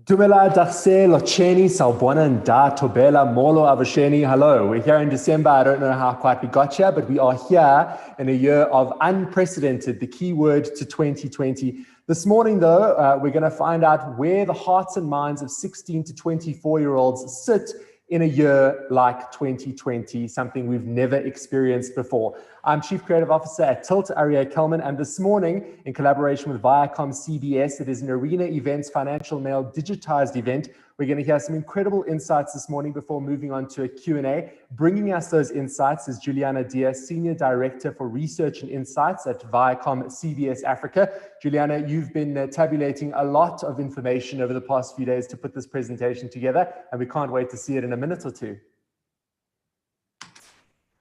Dumela Darse Locheni Salbona and Da Tobela Molo Avasheni. Hello, we're here in December. I don't know how quite we got here, but we are here in a year of unprecedented, the key word to 2020. This morning, though, we're going to find out where the hearts and minds of 16 to 24-year-olds sit in a year like 2020, something we've never experienced before. I'm Chief Creative Officer at Tilt, Aria Kelman, and this morning, in collaboration with Viacomcbs, it is an Arena Events Financial Mail digitized event. We're going to hear some incredible insights this morning before moving on to a Q&A. Bringing us those insights is Giuliana Dias, Senior Director for Research and Insights at Viacomcbs Africa. Giuliana, you've been tabulating a lot of information over the past few days to put this presentation together, and we can't wait to see it in a minute or two.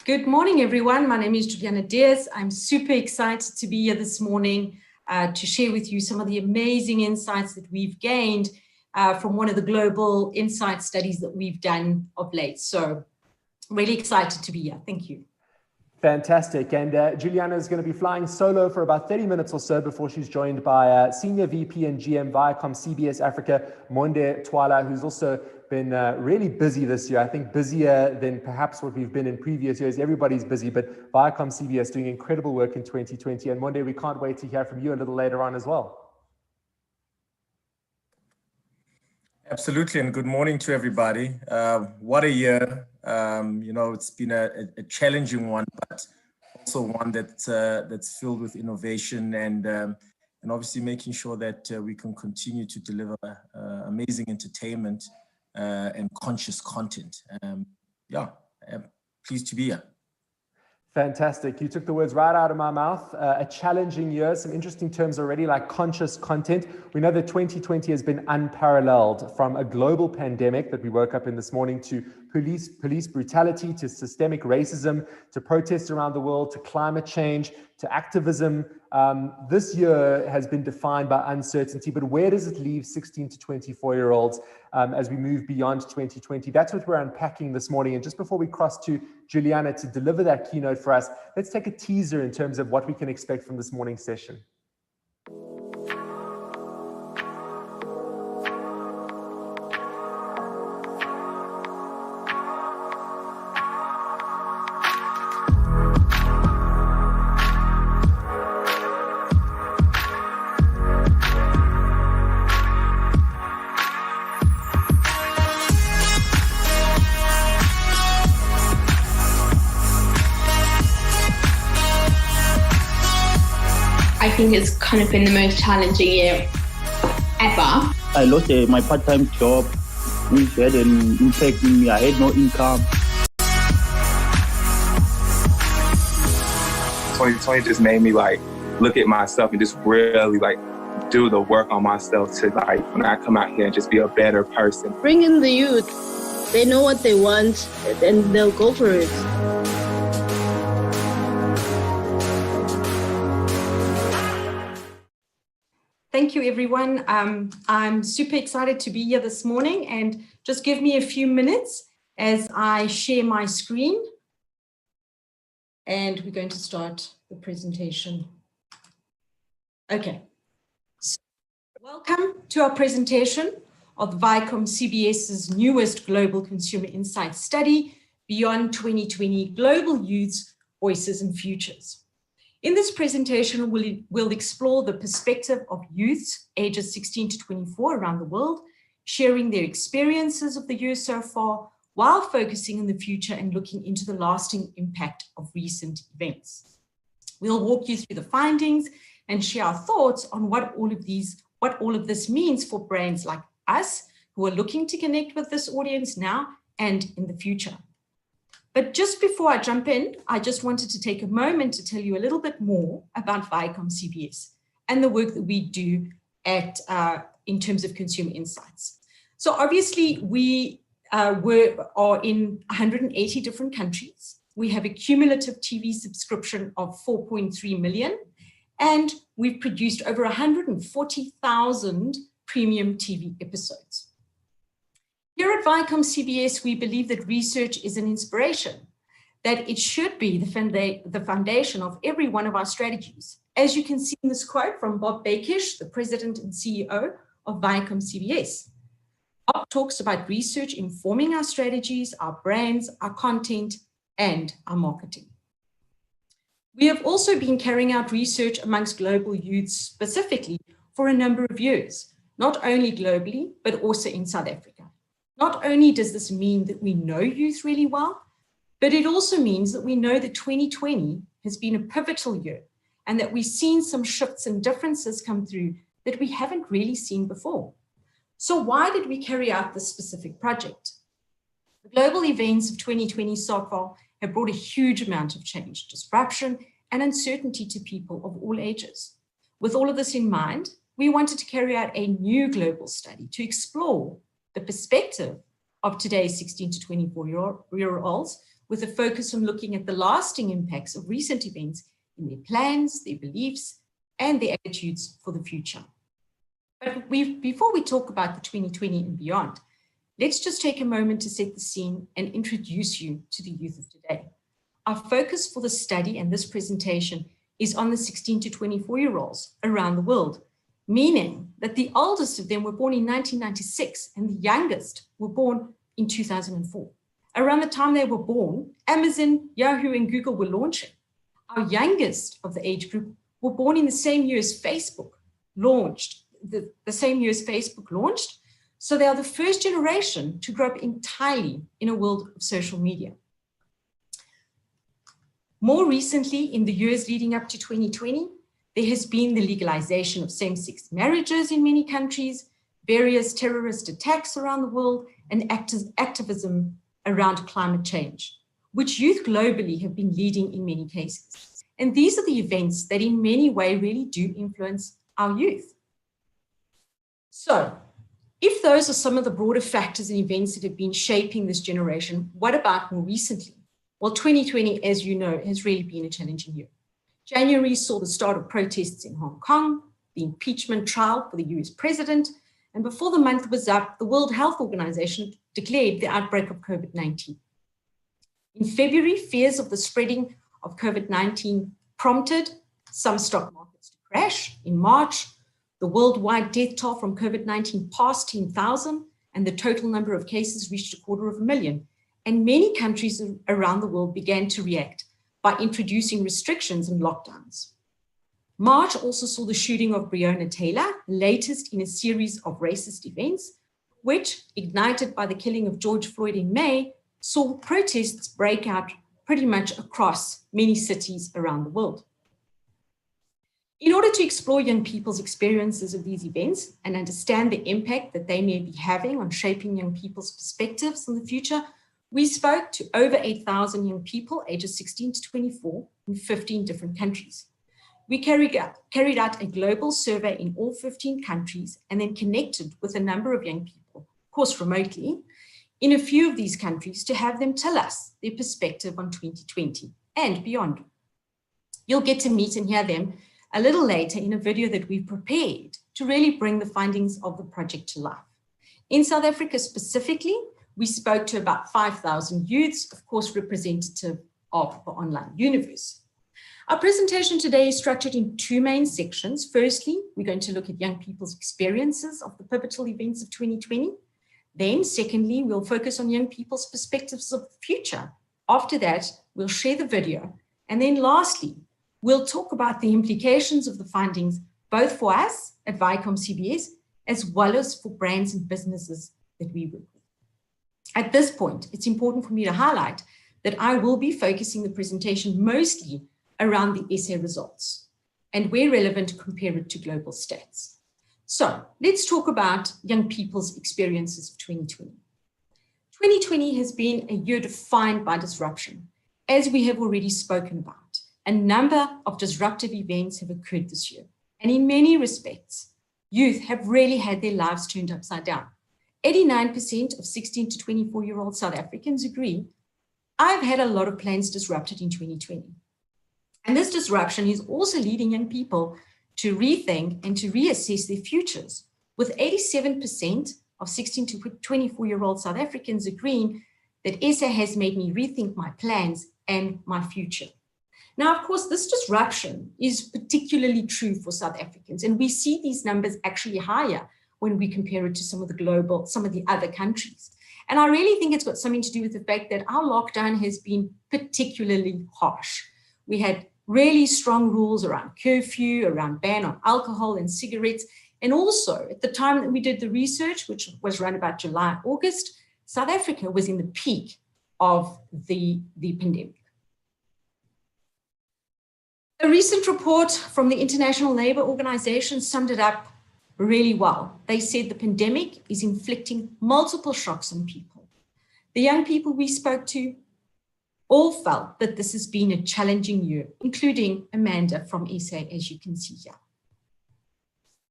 Good morning, everyone. My name is Giuliana Dias. I'm super excited to be here this morning to share with you some of the amazing insights that we've gained from one of the global insight studies that we've done of late. So really excited to be here. Thank you. Fantastic. And Giuliana is going to be flying solo for about 30 minutes or so before she's joined by Senior VP and GM Viacomcbs Africa, Monde Twala, who's also been really busy this year. I think busier than perhaps what we've been in previous years. Everybody's busy, but Viacomcbs doing incredible work in 2020. And Monde, we can't wait to hear from you a little later on as well. Absolutely, and good morning to everybody. What a year. It's been a challenging one, but also one that's filled with innovation and obviously making sure that we can continue to deliver amazing entertainment and conscious content. Pleased to be here. Fantastic. You took the words right out of my mouth. A challenging year, some interesting terms already like conscious content. We know that 2020 has been unparalleled, from a global pandemic that we woke up in this morning to police brutality, to systemic racism, to protests around the world, to climate change, to activism. This year has been defined by uncertainty, but where does it leave 16 to 24-year-olds as we move beyond 2020? That's what we're unpacking this morning. And just before we cross to Giuliana to deliver that keynote for us, let's take a teaser in terms of what we can expect from this morning's session. I think it's kind of been the most challenging year ever. I lost my part-time job, which had an impact on me. I had no income. 2020 just made me look at myself and just really do the work on myself to when I come out here and just be a better person. Bring in the youth. They know what they want and they'll go for it. Thank you, everyone. I'm super excited to be here this morning, and just give me a few minutes as I share my screen. And we're going to start the presentation. Okay. So, welcome to our presentation of Viacomcbs's newest global consumer insight study, Beyond 2020 Global Youths, Voices and Futures. In this presentation, we'll explore the perspective of youths ages 16 to 24 around the world, sharing their experiences of the year so far, while focusing on the future and looking into the lasting impact of recent events. We'll walk you through the findings and share our thoughts on what all of this means for brands like us who are looking to connect with this audience now and in the future. But just before I jump in, I just wanted to take a moment to tell you a little bit more about Viacomcbs and the work that we do in terms of consumer insights. So obviously we are in 180 different countries. We have a cumulative TV subscription of 4.3 million, and we've produced over 140,000 premium TV episodes. Here at Viacomcbs, we believe that research is an inspiration, that it should be the foundation of every one of our strategies. As you can see in this quote from Bob Bakish, the president and CEO of Viacomcbs, Bob talks about research informing our strategies, our brands, our content, and our marketing. We have also been carrying out research amongst global youths specifically for a number of years, not only globally, but also in South Africa. Not only does this mean that we know youth really well, but it also means that we know that 2020 has been a pivotal year and that we've seen some shifts and differences come through that we haven't really seen before. So why did we carry out this specific project? The global events of 2020 so far have brought a huge amount of change, disruption, and uncertainty to people of all ages. With all of this in mind, we wanted to carry out a new global study to explore the perspective of today's 16 to 24-year-olds with a focus on looking at the lasting impacts of recent events in their plans, their beliefs, and their attitudes for the future. But before we talk about the 2020 and beyond, let's just take a moment to set the scene and introduce you to the youth of today. Our focus for the study and this presentation is on the 16 to 24-year-olds around the world, meaning that the oldest of them were born in 1996 and the youngest were born in 2004. Around the time they were born, Amazon, Yahoo, and Google were launching. Our youngest of the age group were born in the same year as Facebook launched, so they are the first generation to grow up entirely in a world of social media. More recently, in the years leading up to 2020, there has been the legalization of same-sex marriages in many countries, various terrorist attacks around the world, and activism around climate change, which youth globally have been leading in many cases. And these are the events that in many ways really do influence our youth. So, if those are some of the broader factors and events that have been shaping this generation, what about more recently? Well, 2020, as you know, has really been a challenging year. January saw the start of protests in Hong Kong, the impeachment trial for the US president, and before the month was up, the World Health Organization declared the outbreak of COVID-19. In February, fears of the spreading of COVID-19 prompted some stock markets to crash. In March, the worldwide death toll from COVID-19 passed 10,000, and the total number of cases reached 250,000. And many countries around the world began to react by introducing restrictions and lockdowns. March also saw the shooting of Breonna Taylor, latest in a series of racist events, which, ignited by the killing of George Floyd in May, saw protests break out pretty much across many cities around the world. In order to explore young people's experiences of these events and understand the impact that they may be having on shaping young people's perspectives in the future, we spoke to over 8,000 young people ages 16 to 24 in 15 different countries. We carried out a global survey in all 15 countries and then connected with a number of young people, of course remotely, in a few of these countries to have them tell us their perspective on 2020 and beyond. You'll get to meet and hear them a little later in a video that we've prepared to really bring the findings of the project to life. In South Africa specifically, we spoke to about 5,000 youths, of course, representative of the online universe. Our presentation today is structured in two main sections. Firstly, we're going to look at young people's experiences of the pivotal events of 2020. Then, secondly, we'll focus on young people's perspectives of the future. After that, we'll share the video. And then lastly, we'll talk about the implications of the findings, both for us at Viacomcbs, as well as for brands and businesses that we work with. At this point, it's important for me to highlight that I will be focusing the presentation mostly around the essay results and where relevant, compare it to global stats. So let's talk about young people's experiences of 2020. 2020 has been a year defined by disruption, as we have already spoken about. A number of disruptive events have occurred this year, and in many respects, youth have really had their lives turned upside down. 89% of 16 to 24-year-old South Africans agree, I've had a lot of plans disrupted in 2020. And this disruption is also leading young people to rethink and to reassess their futures, with 87% of 16 to 24-year-old South Africans agreeing that SA has made me rethink my plans and my future. Now, of course, this disruption is particularly true for South Africans, and we see these numbers actually higher when we compare it to some of the other countries. And I really think it's got something to do with the fact that our lockdown has been particularly harsh. We had really strong rules around curfew, around ban on alcohol and cigarettes. And also at the time that we did the research, which was around about July, August, South Africa was in the peak of the pandemic. A recent report from the International Labour Organization summed it up really well. They said the pandemic is inflicting multiple shocks on people. The young people we spoke to all felt that this has been a challenging year, including Amanda from SA, as you can see here.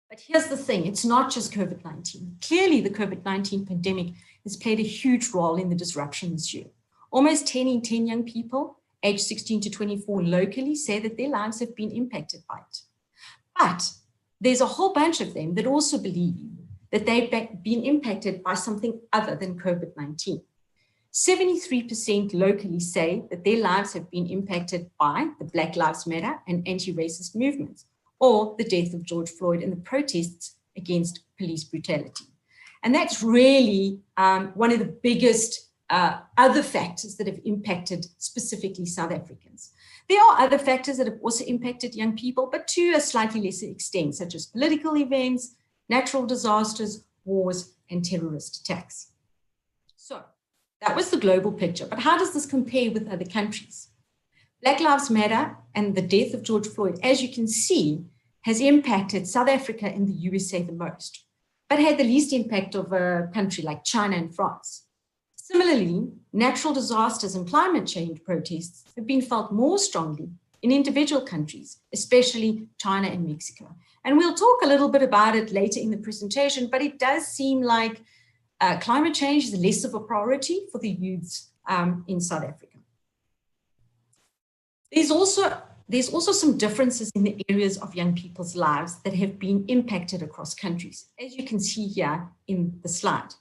But here's the thing, it's not just COVID-19. Clearly, the COVID-19 pandemic has played a huge role in the disruption this year. Almost 10 in 10 young people aged 16 to 24 locally say that their lives have been impacted by it. But there's a whole bunch of them that also believe that they've been impacted by something other than COVID-19. 73% locally say that their lives have been impacted by the Black Lives Matter and anti-racist movements, or the death of George Floyd and the protests against police brutality. And that's really one of the biggest other factors that have impacted specifically South Africans. There are other factors that have also impacted young people, but to a slightly lesser extent, such as political events, natural disasters, wars, and terrorist attacks. So that was the global picture, but how does this compare with other countries? Black Lives Matter and the death of George Floyd, as you can see, has impacted South Africa and the USA the most, but had the least impact of a country like China and France. Similarly, natural disasters and climate change protests have been felt more strongly in individual countries, especially China and Mexico. And we'll talk a little bit about it later in the presentation, but it does seem like climate change is less of a priority for the youths in South Africa. There's also some differences in the areas of young people's lives that have been impacted across countries, as you can see here in the slide.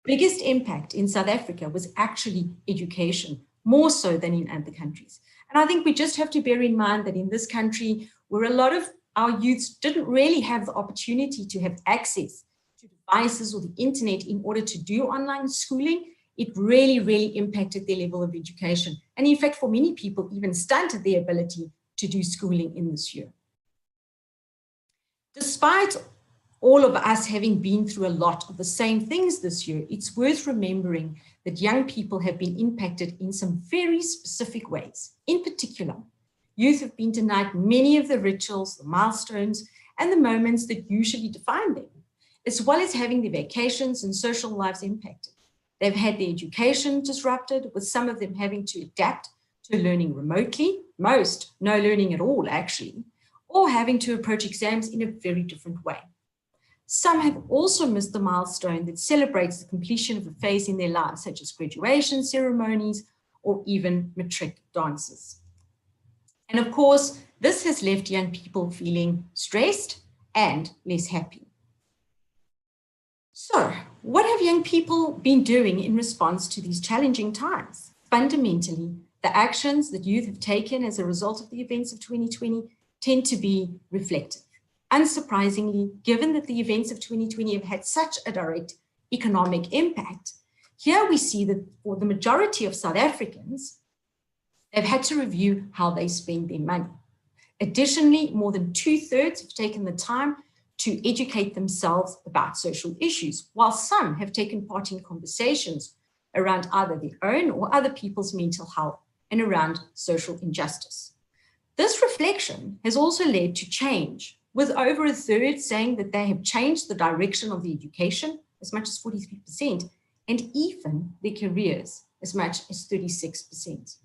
Biggest impact in South Africa was actually education, more so than in other countries. And I think we just have to bear in mind that in this country, where a lot of our youths didn't really have the opportunity to have access to devices or the internet in order to do online schooling, it really, really impacted their level of education. And in fact, for many people, even stunted their ability to do schooling in this year. Despite all of us having been through a lot of the same things this year, it's worth remembering that young people have been impacted in some very specific ways. In particular, youth have been denied many of the rituals, the milestones, and the moments that usually define them, as well as having their vacations and social lives impacted. They've had their education disrupted, with some of them having to adapt to learning remotely, most no learning at all actually, or having to approach exams in a very different way. Some have also missed the milestone that celebrates the completion of a phase in their lives, such as graduation ceremonies or even matric dances. And of course, this has left young people feeling stressed and less happy. So, what have young people been doing in response to these challenging times? Fundamentally, the actions that youth have taken as a result of the events of 2020 tend to be reflective. Unsurprisingly, given that the events of 2020 have had such a direct economic impact, here we see that for the majority of South Africans, they've had to review how they spend their money. Additionally, more than 2/3 have taken the time to educate themselves about social issues, while some have taken part in conversations around either their own or other people's mental health and around social injustice. This reflection has also led to change, with over 1/3 saying that they have changed the direction of the education, as much as 43%, and even their careers, as much as 36%.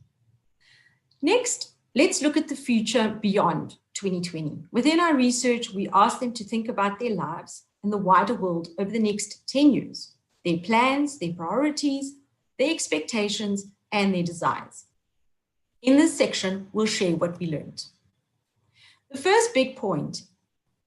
Next, let's look at the future beyond 2020. Within our research, we asked them to think about their lives and the wider world over the next 10 years, their plans, their priorities, their expectations, and their desires. In this section, we'll share what we learned. The first big point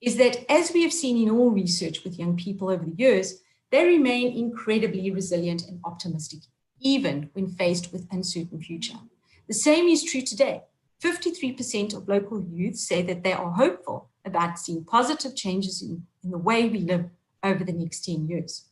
is that, as we have seen in all research with young people over the years, they remain incredibly resilient and optimistic, even when faced with uncertain future. The same is true today. 53% of local youth say that they are hopeful about seeing positive changes in the way we live over the next 10 years.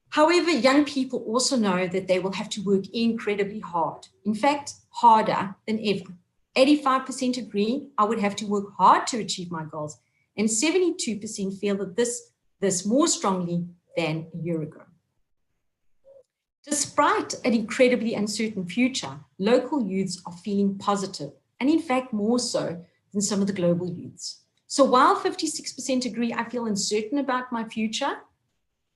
However, young people also know that they will have to work incredibly hard. In fact, harder than ever. 85% agree I would have to work hard to achieve my goals, and 72% feel that this more strongly than a year ago. Despite an incredibly uncertain future, local youths are feeling positive, and in fact more so than some of the global youths. So while 56% agree I feel uncertain about my future,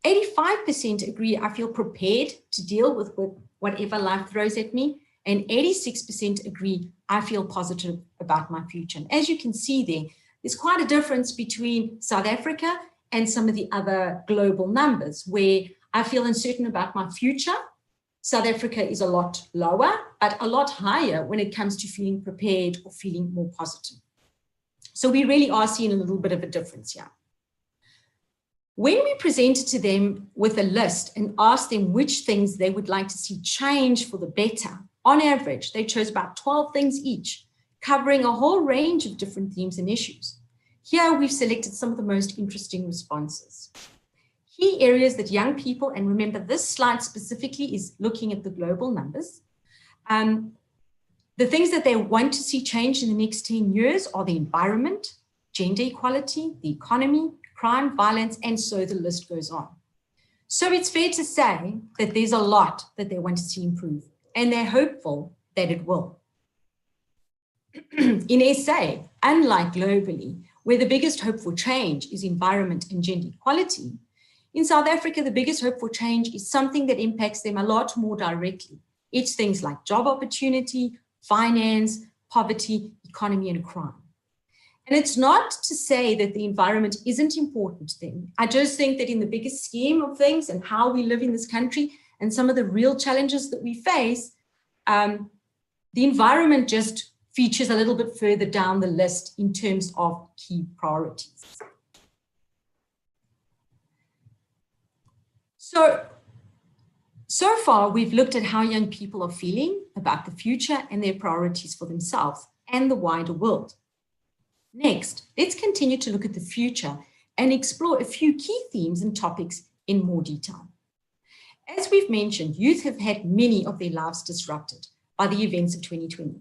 85% agree I feel prepared to deal with whatever life throws at me, and 86% agree I feel positive about my future. And as you can see there's quite a difference between South Africa and some of the other global numbers, where I feel uncertain about my future. South Africa is a lot lower, but a lot higher when it comes to feeling prepared or feeling more positive. So we really are seeing a little bit of a difference here. When we presented to them with a list and asked them which things they would like to see change for the better, on average, they chose about 12 things each, covering a whole range of different themes and issues. Here we've selected some of the most interesting responses. Key areas that young people, and remember this slide specifically is looking at the global numbers, the things that they want to see change in the next 10 years are the environment, gender equality, the economy, crime, violence, and so the list goes on. So it's fair to say that there's a lot that they want to see improve, and they're hopeful that it will. In SA, unlike globally, where the biggest hope for change is environment and gender equality, in South Africa, the biggest hope for change is something that impacts them a lot more directly. It's things like job opportunity, finance, poverty, economy, and crime. And it's not to say that the environment isn't important to them. I just think that in the bigger scheme of things and how we live in this country and some of the real challenges that we face, the environment just features a little bit further down the list in terms of key priorities. So far, we've looked at how young people are feeling about the future and their priorities for themselves and the wider world. Next, let's continue to look at the future and explore a few key themes and topics in more detail. As we've mentioned, youth have had many of their lives disrupted by the events of 2020.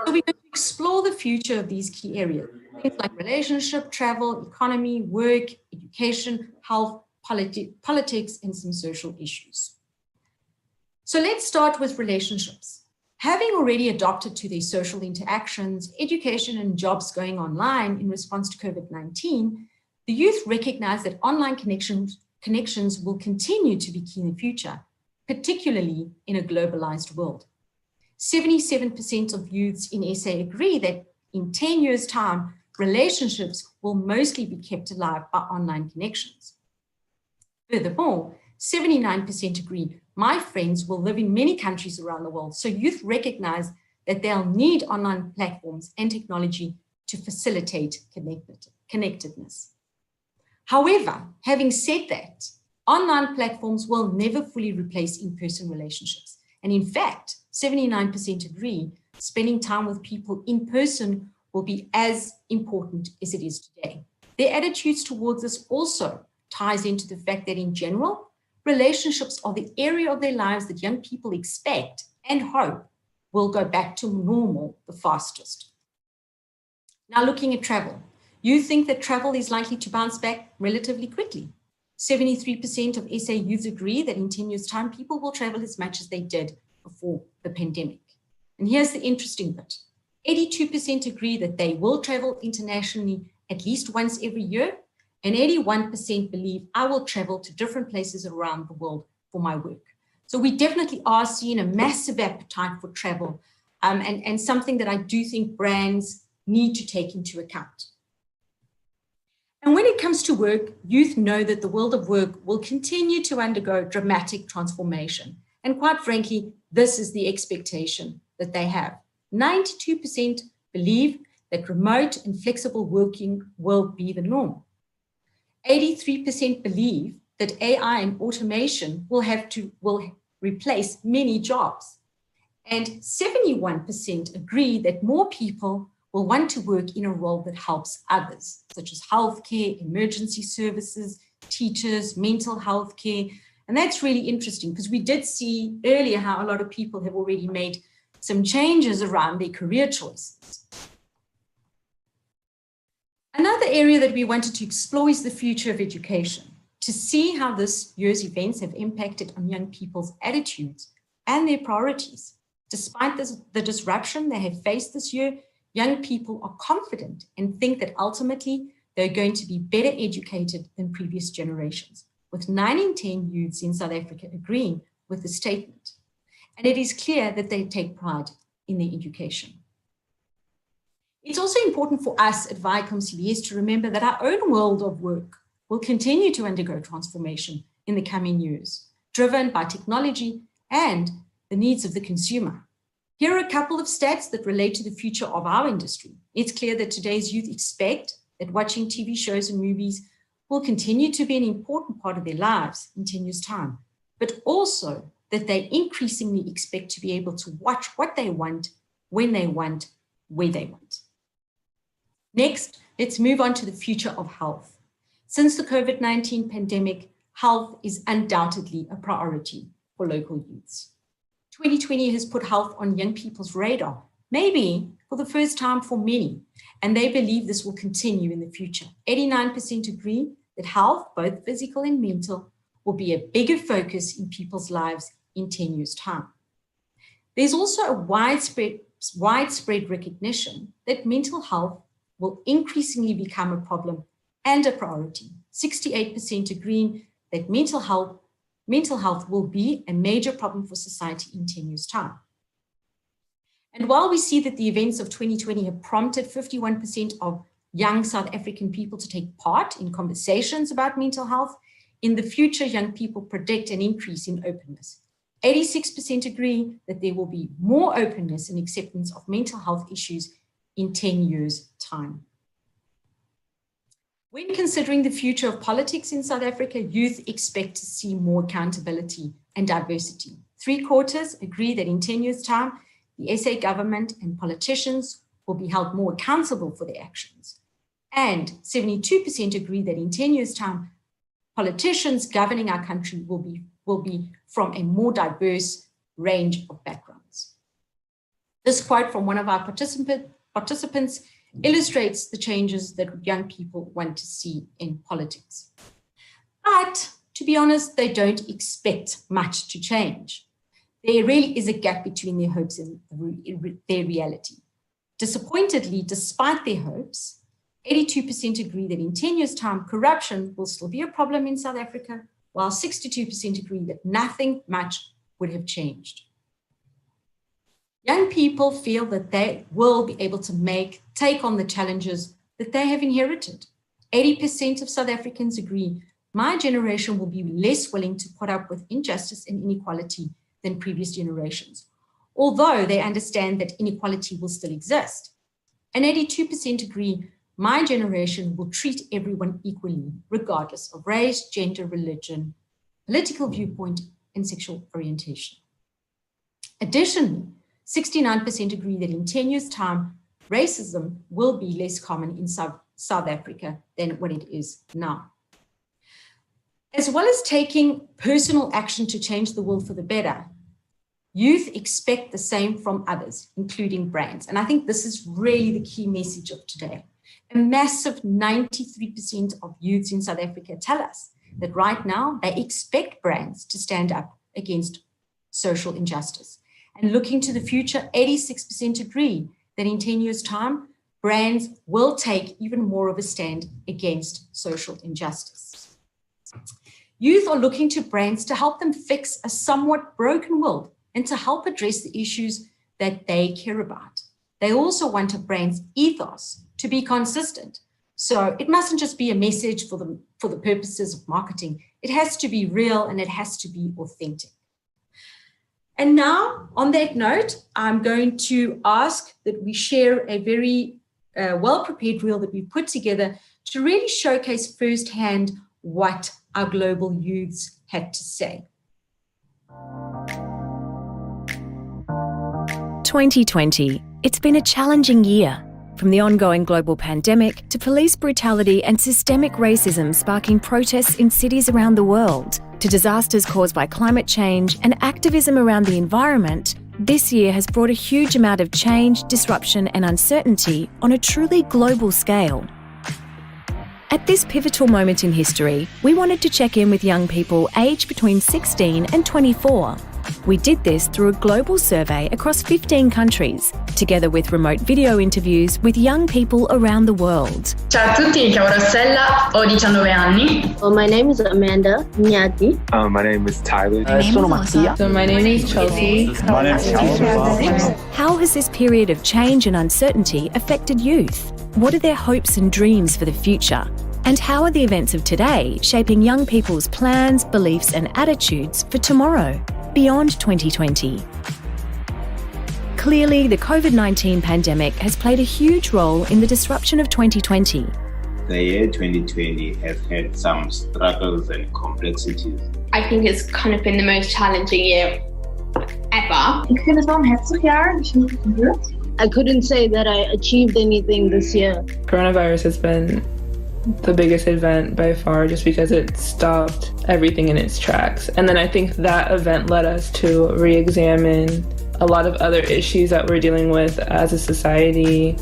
So we're going to explore the future of these key areas, things like relationship, travel, economy, work, education, health, politics, and some social issues. So let's start with relationships. Having already adopted to their social interactions, education, and jobs going online in response to COVID-19, the youth recognize that online connections will continue to be key in the future, particularly in a globalized world. 77% of youths in SA agree that in 10 years' time, relationships will mostly be kept alive by online connections. Furthermore, 79% agree my friends will live in many countries around the world, so youth recognize that they'll need online platforms and technology to facilitate connectedness. However, having said that, online platforms will never fully replace in-person relationships. And in fact, 79% agree spending time with people in person will be as important as it is today. Their attitudes towards this also ties into the fact that in general, relationships are the area of their lives that young people expect and hope will go back to normal the fastest. Now looking at travel, you think that travel is likely to bounce back relatively quickly. 73% of SA youth agree that in 10 years' time, people will travel as much as they did before the pandemic. And here's the interesting bit. 82% agree that they will travel internationally at least once every year, and 81% believe I will travel to different places around the world for my work. So we definitely are seeing a massive appetite for travel and something that I do think brands need to take into account. And when it comes to work, youth know that the world of work will continue to undergo dramatic transformation. And quite frankly, this is the expectation that they have. 92% believe that remote and flexible working will be the norm. 83% believe that AI and automation will replace many jobs. And 71% agree that more people will want to work in a role that helps others, such as healthcare, emergency services, teachers, mental health care. And that's really interesting because we did see earlier how a lot of people have already made some changes around their career choices. Another area that we wanted to explore is the future of education, to see how this year's events have impacted on young people's attitudes and their priorities. Despite the disruption they have faced this year, young people are confident and think that ultimately they're going to be better educated than previous generations, with 9 in 10 youths in South Africa agreeing with the statement. And it is clear that they take pride in their education. It's also important for us at Viacomcbs to remember that our own world of work will continue to undergo transformation in the coming years, driven by technology and the needs of the consumer. Here are a couple of stats that relate to the future of our industry. It's clear that today's youth expect that watching TV shows and movies will continue to be an important part of their lives in 10 years' time, but also that they increasingly expect to be able to watch what they want, when they want, where they want. Next, let's move on to the future of health. Since the COVID-19 pandemic, health is undoubtedly a priority for local youths. 2020 has put health on young people's radar, maybe for the first time for many, and they believe this will continue in the future. 89% agree that health, both physical and mental, will be a bigger focus in people's lives in 10 years' time. There's also a widespread recognition that mental health will increasingly become a problem and a priority. 68% agreeing that mental health will be a major problem for society in 10 years' time. And while we see that the events of 2020 have prompted 51% of young South African people to take part in conversations about mental health, in the future, young people predict an increase in openness. 86% agree that there will be more openness and acceptance of mental health issues in 10 years' time. When considering the future of politics in South Africa, youth expect to see more accountability and diversity. 3/4 agree that in 10 years' time, the SA government and politicians will be held more accountable for their actions. And 72% agree that in 10 years' time, politicians governing our country will be from a more diverse range of backgrounds. This quote from one of our participants illustrates the changes that young people want to see in politics. But to be honest, they don't expect much to change. There really is a gap between their hopes and their reality. Disappointedly, despite their hopes, 82% agree that in 10 years' time, corruption will still be a problem in South Africa, while 62% agree that nothing much would have changed. Young people feel that they will be able to take on the challenges that they have inherited. 80% of South Africans agree my generation will be less willing to put up with injustice and inequality than previous generations, although they understand that inequality will still exist. And 82% agree my generation will treat everyone equally, regardless of race, gender, religion, political viewpoint, and sexual orientation. Additionally, 69% agree that in 10 years' time, racism will be less common in South Africa than what it is now. As well as taking personal action to change the world for the better, youth expect the same from others, including brands. And I think this is really the key message of today. A massive 93% of youths in South Africa tell us that right now they expect brands to stand up against social injustice. And looking to the future, 86% agree that in 10 years' time, brands will take even more of a stand against social injustice. Youth are looking to brands to help them fix a somewhat broken world and to help address the issues that they care about. They also want a brand's ethos to be consistent. So it mustn't just be a message for the purposes of marketing. It has to be real and it has to be authentic. And now, on that note, I'm going to ask that we share a very well-prepared reel that we put together to really showcase firsthand what our global youths had to say. 2020. It's been a challenging year. from the ongoing global pandemic to police brutality and systemic racism sparking protests in cities around the world, to disasters caused by climate change and activism around the environment, this year has brought a huge amount of change, disruption and uncertainty on a truly global scale. At this pivotal moment in history, we wanted to check in with young people aged between 16 and 24. We did this through a global survey across 15 countries, together with remote video interviews with young people around the world. Ciao a tutti, mi chiamo Rossella, ho 19 anni. Well, my name is Amanda Nyati. My name is Tyler. Sono Mattia. So my name is Chelsea. My name is Charles. How has this period of change and uncertainty affected youth? What are their hopes and dreams for the future? And how are the events of today shaping young people's plans, beliefs and attitudes for tomorrow, beyond 2020? Clearly, the COVID-19 pandemic has played a huge role in the disruption of 2020. The year 2020 has had some struggles and complexities. I think it's kind of been the most challenging year ever. Ik vind het wel een heftig jaar. I couldn't say that I achieved anything this year. Coronavirus has been the biggest event by far, just because it stopped everything in its tracks. And then I think that event led us to re-examine a lot of other issues that we're dealing with as a society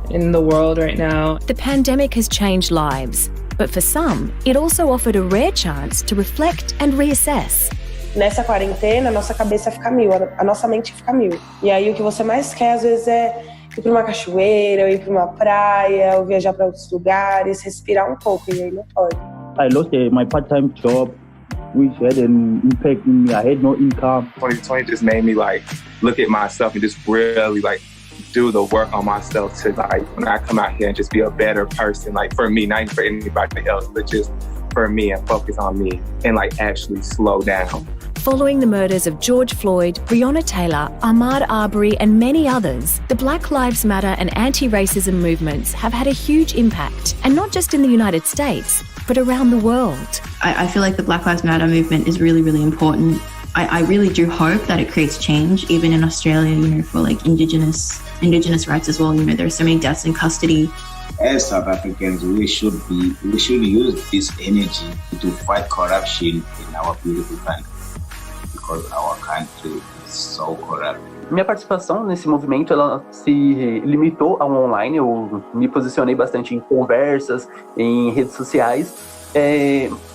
in the world right now. The pandemic has changed lives, but for some, it also offered a rare chance to reflect and reassess. Nessa quarentena, a nossa cabeça fica mil, a nossa mente fica mil. E aí o que você mais quer, às vezes, é ir para uma cachoeira, ou ir para uma praia, ou viajar para outros lugares, respirar pouco, e aí não pode. I lost my part-time job, which had an impact on me. I had no income. 2020 just made me look at myself and just really do the work on myself to when I come out here and just be a better person, for me, not even for anybody else, but just for me, and focus on me and actually slow down. Following the murders of George Floyd, Breonna Taylor, Ahmaud Arbery and many others, the Black Lives Matter and anti-racism movements have had a huge impact, and not just in the United States, but around the world. I feel like the Black Lives Matter movement is really, really important. I really do hope that it creates change, even in Australia, for Indigenous rights as well. There are so many deaths in custody. As South Africans, we should use this energy to fight corruption in our beautiful country, because our country is so corrupt. Minha participação nesse movimento, ela se limitou ao online. Eu me posicionei bastante em conversas, em redes sociais,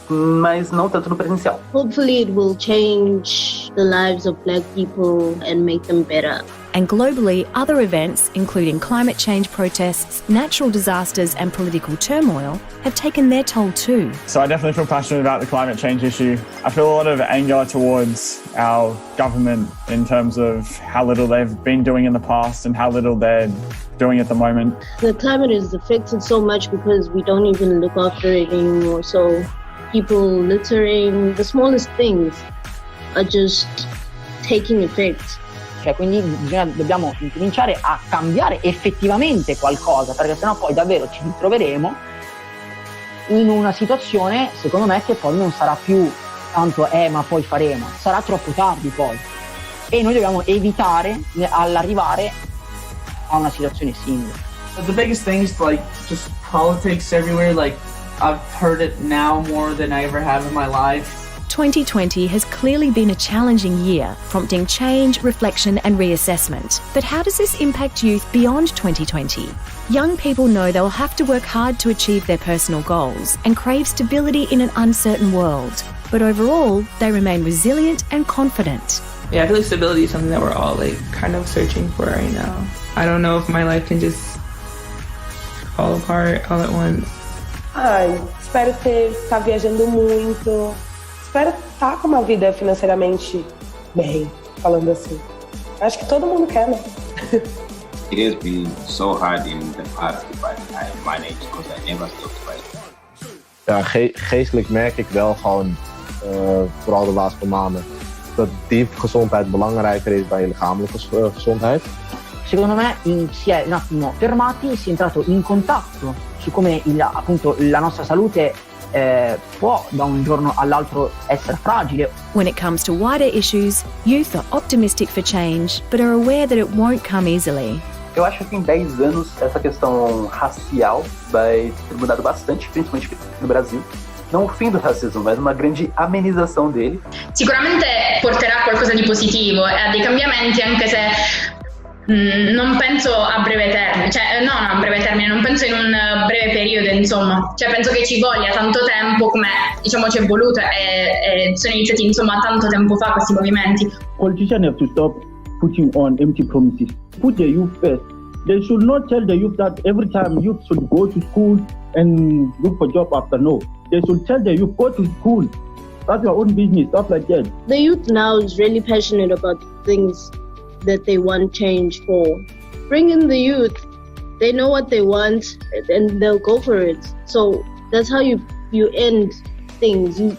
mas não tanto no presencial. Hopefully it will change the lives of Black people and make them better. And globally, other events, including climate change protests, natural disasters and political turmoil, have taken their toll too. So I definitely feel passionate about the climate change issue. I feel a lot of anger towards our government in terms of how little they've been doing in the past and how little they're doing at the moment. The climate is affected so much because we don't even look after it anymore. So people littering, the smallest things are just taking effect. Quindi dobbiamo incominciare a cambiare effettivamente qualcosa, perché sennò poi davvero ci ritroveremo in una situazione, secondo me, che poi non sarà più tanto ma poi faremo, sarà troppo tardi poi, e noi dobbiamo evitare all'arrivare a una situazione simile. The biggest thing is just politics everywhere. I've heard it now more than I ever have in my life. 2020 has clearly been a challenging year, prompting change, reflection and reassessment. But how does this impact youth beyond 2020? Young people know they'll have to work hard to achieve their personal goals and crave stability in an uncertain world. But overall, they remain resilient and confident. Yeah, I feel like stability is something that we're all kind of searching for right now. I don't know if my life can just fall apart all at once. Espero estar viajando muito. Espero estar com uma vida financeiramente bem, falando assim. Acho que todo mundo quer, né? It has been so hard in the past, but I managed because I never stopped fighting. Ja, geestelijk merk ik wel gewoon, vooral de laatste maanden, dat diep gezondheid belangrijker is dan je lichamelijke gezondheid. Secondo me si è un attimo fermati, si è entrato in contatto su come appunto la nostra salute può da un giorno all'altro essere fragile. When it comes to wider issues, youth are optimistic for change, but are aware that it won't come easily. Eu acho que em 10 anos essa questão racial vai ter mudado bastante, principalmente no Brasil. Non un fim do razzismo, ma una grande amenizazione dele. Sicuramente porterà qualcosa di positivo e a dei cambiamenti, anche se non penso a breve termine, cioè non a breve termine, non penso in un breve periodo, insomma, cioè penso che ci voglia tanto tempo come diciamo ci è voluto e sono iniziati insomma tanto tempo fa questi movimenti. Politicians have to stop putting on empty promises. Put the youth first. They should not tell the youth that every time youth should go to school and look for job after. No. They should tell the youth, go to school, start your own business, stuff like that. The youth now is really passionate about things that they want change for. Bring in the youth. They know what they want and they'll go for it. So that's how you end things. You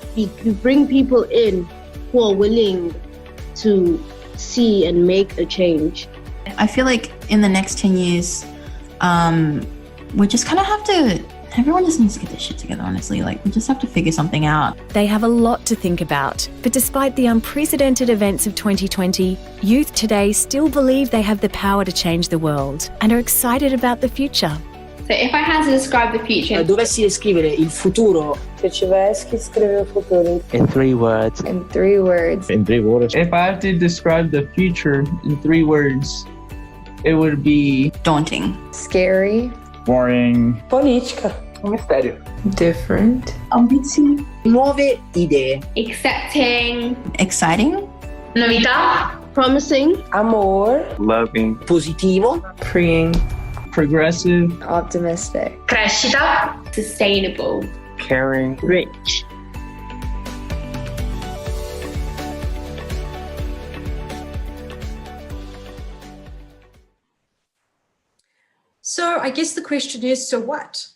bring people in who are willing to see and make a change. I feel like in the next 10 years, we just kind of have to, everyone just needs to get their shit together, honestly. Like, we just have to figure something out. They have a lot to think about, but despite the unprecedented events of 2020, youth today still believe they have the power to change the world and are excited about the future. So if I had to describe the future... Dovessi descrivere il futuro... Se tivesse que escrever o futuro... In 3 words. In 3 words. In 3 words. If I have to describe the future in 3 words, it would be... Daunting. Scary. Worrying. Política. Un mistério. Different. Ambizioni. Nuove idee. Accepting. Exciting. Novità. Promising. Amor. Loving. Positivo. Freeing. Progressive. Optimistic. Crescita. Sustainable. Caring. Rich. So I guess the question is, so what?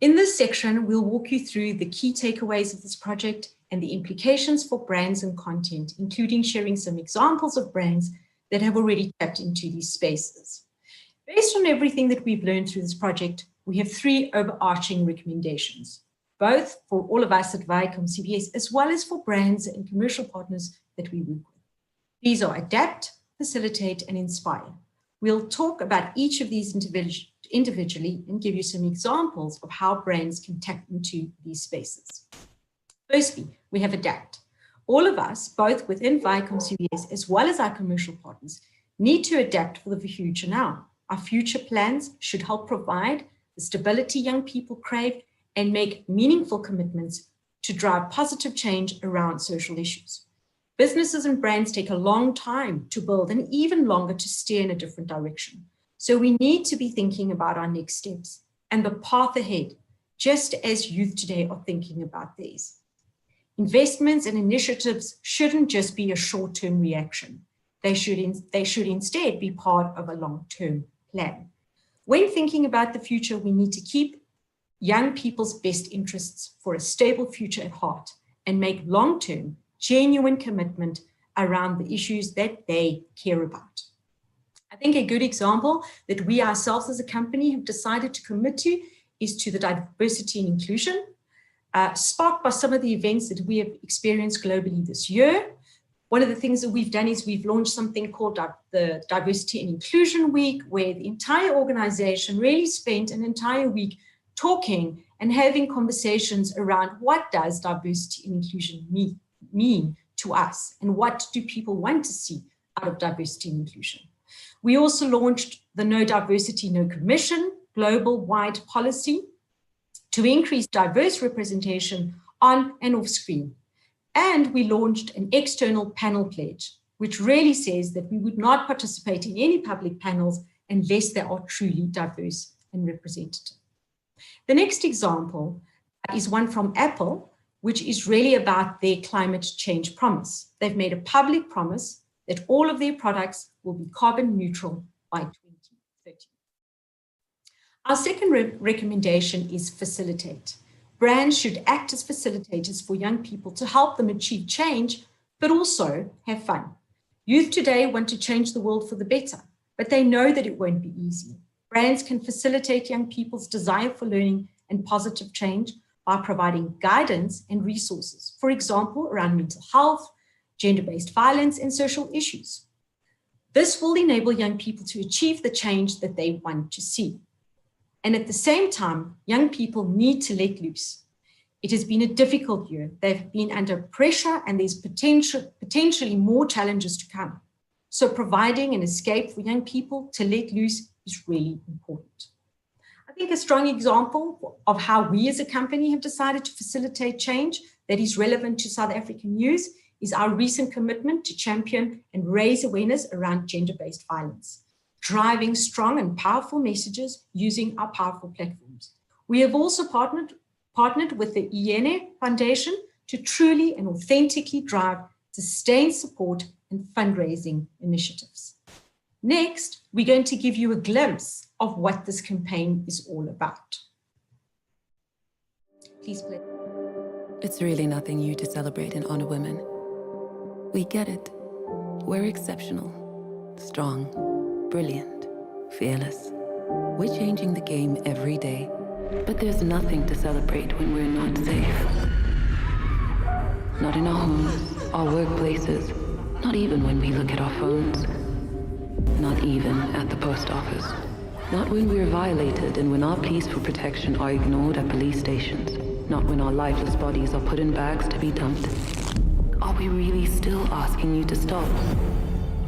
In this section, we'll walk you through the key takeaways of this project and the implications for brands and content, including sharing some examples of brands that have already tapped into these spaces. Based on everything that we've learned through this project, we have 3 overarching recommendations, both for all of us at Viacomcbs, as well as for brands and commercial partners that we work with. These are adapt, facilitate, and inspire. We'll talk about each of these individually and give you some examples of how brands can tap into these spaces. Firstly, we have adapt. All of us, both within Viacomcbs as well as our commercial partners, need to adapt for the future now. Our future plans should help provide the stability young people crave and make meaningful commitments to drive positive change around social issues. Businesses and brands take a long time to build and even longer to steer in a different direction. So we need to be thinking about our next steps and the path ahead, just as youth today are thinking about theirs. Investments and initiatives shouldn't just be a short-term reaction. They should instead be part of a long-term plan. When thinking about the future, we need to keep young people's best interests for a stable future at heart and make long-term, genuine commitment around the issues that they care about. I think a good example that we ourselves as a company have decided to commit to is to the diversity and inclusion, sparked by some of the events that we have experienced globally this year. One of the things that we've done is we've launched something called the Diversity and Inclusion Week, where the entire organization really spent an entire week talking and having conversations around what does diversity and inclusion mean to us and what do people want to see out of diversity and inclusion. We also launched the No Diversity, No Commission global-wide policy to increase diverse representation on and off screen. And we launched an external panel pledge, which really says that we would not participate in any public panels unless they are truly diverse and representative. The next example is one from Apple, which is really about their climate change promise. They've made a public promise that all of their products will be carbon neutral by 2030. Our second recommendation is facilitate. Brands should act as facilitators for young people to help them achieve change, but also have fun. Youth today want to change the world for the better, but they know that it won't be easy. Brands can facilitate young people's desire for learning and positive change by providing guidance and resources, for example, around mental health, gender-based violence, and social issues. This will enable young people to achieve the change that they want to see. And at the same time, young people need to let loose. It has been a difficult year. They've been under pressure and there's potentially more challenges to come. So providing an escape for young people to let loose is really important. I think a strong example of how we as a company have decided to facilitate change that is relevant to South African youth is our recent commitment to champion and raise awareness around gender-based violence, driving strong and powerful messages using our powerful platforms. We have also partnered with the IENE Foundation to truly and authentically drive sustained support and fundraising initiatives. Next, we're going to give you a glimpse of what this campaign is all about. Please play. It's really nothing new to celebrate and honor women. We get it. We're exceptional, strong, brilliant, fearless. We're changing the game every day, but there's nothing to celebrate when we're not safe. Not in our homes, our workplaces, not even when we look at our phones. Not even at the post office. Not when we're violated and when our pleas for protection are ignored at police stations. Not when our lifeless bodies are put in bags to be dumped. Are we really still asking you to stop?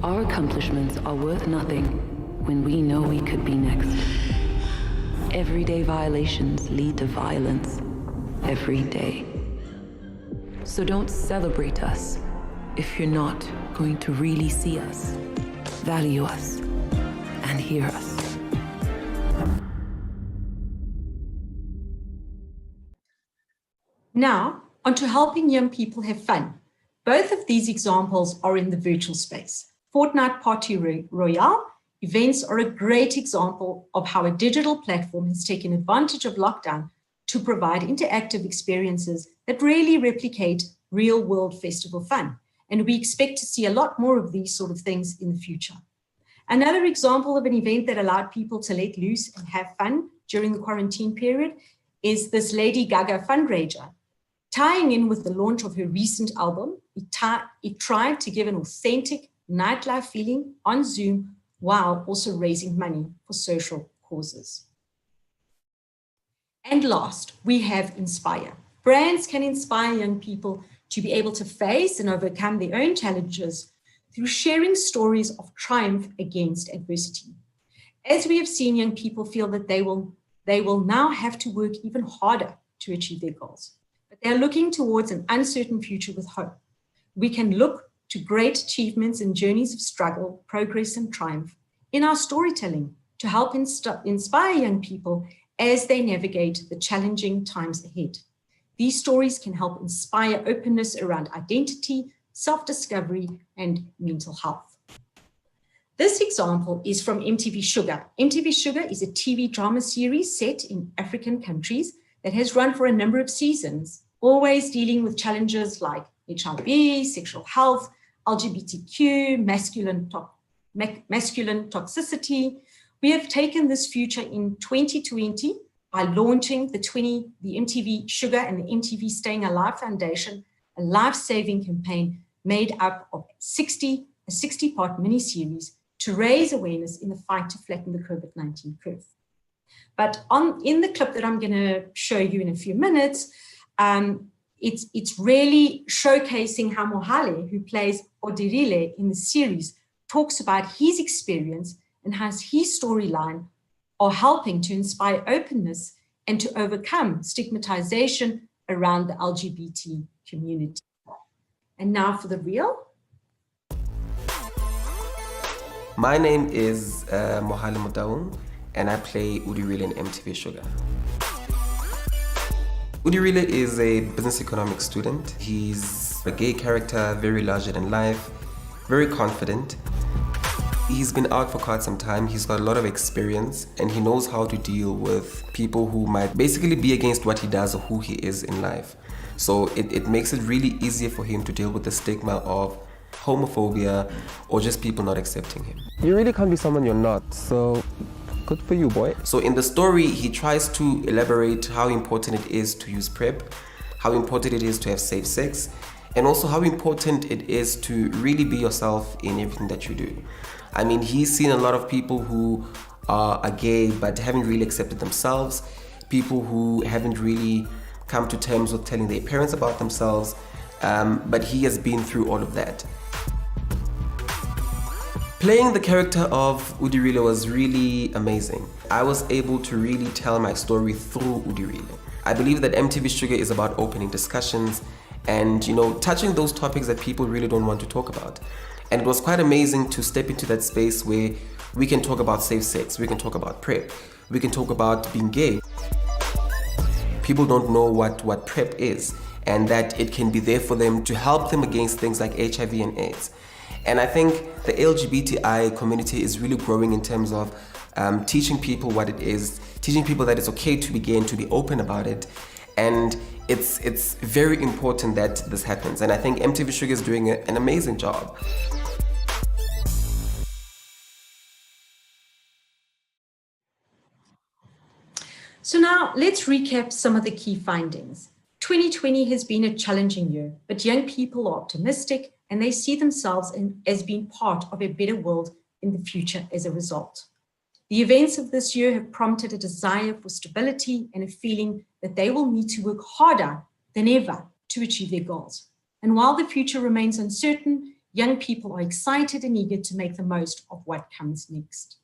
Our accomplishments are worth nothing when we know we could be next. Everyday violations lead to violence. Every day. So don't celebrate us if you're not going to really see us, value us, and hear us. Now, on to helping young people have fun. Both of these examples are in the virtual space. Fortnite Party Royale events are a great example of how a digital platform has taken advantage of lockdown to provide interactive experiences that really replicate real-world festival fun. And we expect to see a lot more of these sort of things in the future. Another example of an event that allowed people to let loose and have fun during the quarantine period is this Lady Gaga Fundraiser. Tying in with the launch of her recent album, it tried to give an authentic nightlife feeling on Zoom while also raising money for social causes. And last, we have Inspire. Brands can inspire young people to be able to face and overcome their own challenges through sharing stories of triumph against adversity. As we have seen, young people feel that they will now have to work even harder to achieve their goals. But they're looking towards an uncertain future with hope. We can look to great achievements and journeys of struggle, progress, and triumph in our storytelling to help inspire young people as they navigate the challenging times ahead. These stories can help inspire openness around identity, self-discovery, and mental health. This example is from MTV Sugar. MTV Sugar is a TV drama series set in African countries that has run for a number of seasons, always dealing with challenges like HIV, sexual health, LGBTQ, masculine toxicity. We have taken this future in 2020 by launching the MTV Sugar and the MTV Staying Alive Foundation, a life-saving campaign made up of a 60-part mini-series to raise awareness in the fight to flatten the COVID-19 curve. But in the clip that I'm going to show you in a few minutes, it's really showcasing how Mohale, who plays Odirile in the series, talks about his experience and how his storyline are helping to inspire openness and to overcome stigmatization around the LGBT community. And now for the reel. My name is Mohale Mutaung, and I play Odirile in MTV Sugar. Odirile is a business economics student. He's a gay character, very larger than life, very confident. He's been out for quite some time. He's got a lot of experience and he knows how to deal with people who might basically be against what he does or who he is in life. So it makes it really easier for him to deal with the stigma of homophobia or just people not accepting him. You really can't be someone you're not, so good for you, boy. So in the story, he tries to elaborate how important it is to use PrEP, how important it is to have safe sex, and also how important it is to really be yourself in everything that you do. I mean, he's seen a lot of people who are gay but haven't really accepted themselves, people who haven't really come to terms with telling their parents about themselves, but he has been through all of that. Playing the character of Udirile was really amazing. I was able to really tell my story through Udirile. I believe that MTV Sugar is about opening discussions and, you know, touching those topics that people really don't want to talk about. And it was quite amazing to step into that space where we can talk about safe sex, we can talk about PrEP, we can talk about being gay. People don't know what PrEP is, and that it can be there for them to help them against things like HIV and AIDS. And I think the LGBTI community is really growing in terms of teaching people what it is, teaching people that it's okay to be gay and to be open about it. And it's very important that this happens. And I think MTV Sugar is doing an amazing job. So now let's recap some of the key findings. 2020 has been a challenging year, but young people are optimistic and they see themselves as being part of a better world in the future as a result. The events of this year have prompted a desire for stability and a feeling that they will need to work harder than ever to achieve their goals. And while the future remains uncertain, young people are excited and eager to make the most of what comes next.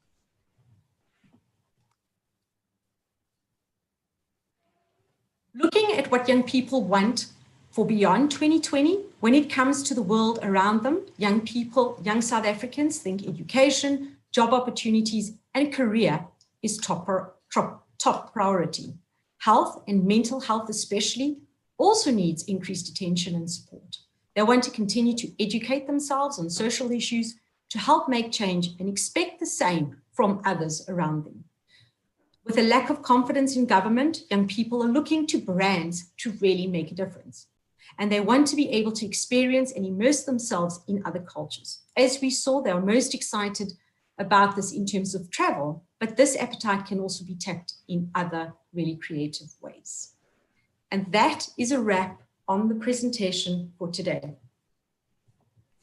Looking at what young people want for beyond 2020, when it comes to the world around them, young people, young South Africans think education, job opportunities, and career is top priority. Health and mental health especially also needs increased attention and support. They want to continue to educate themselves on social issues to help make change and expect the same from others around them. With a lack of confidence in government, young people are looking to brands to really make a difference. And they want to be able to experience and immerse themselves in other cultures. As we saw, they are most excited about this in terms of travel, but this appetite can also be tapped in other really creative ways. And that is a wrap on the presentation for today.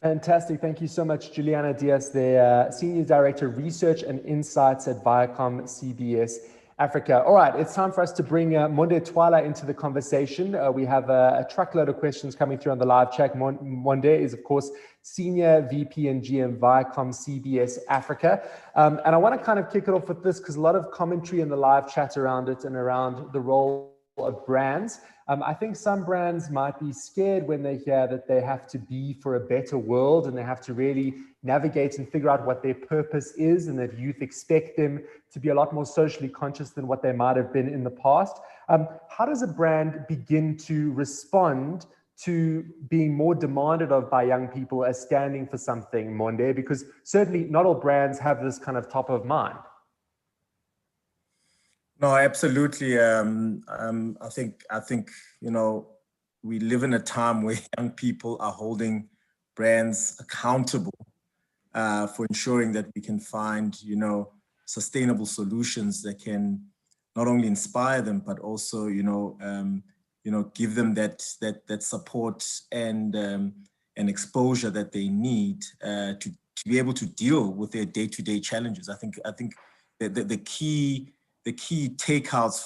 Fantastic. Thank you so much, Giuliana Dias, the Senior Director of Research and Insights at Viacomcbs Africa. All right, it's time for us to bring Monde Twala into the conversation. We have a truckload of questions coming through on the live chat. Monde is, of course, Senior VP and GM Viacomcbs Africa. And I want to kind of kick it off with this because a lot of commentary in the live chat around it and around the role of brands. I think some brands might be scared when they hear that they have to be for a better world and they have to really navigate and figure out what their purpose is, and that youth expect them to be a lot more socially conscious than what they might have been in the past. How does a brand begin to respond to being more demanded of by young people as standing for something, Monde? Because certainly not all brands have this kind of top of mind. No, absolutely. I think you know, we live in a time where young people are holding brands accountable for ensuring that we can find, you know, sustainable solutions that can not only inspire them but also, you know, give them that support and exposure that they need to be able to deal with their day-to-day challenges. I think the key takeouts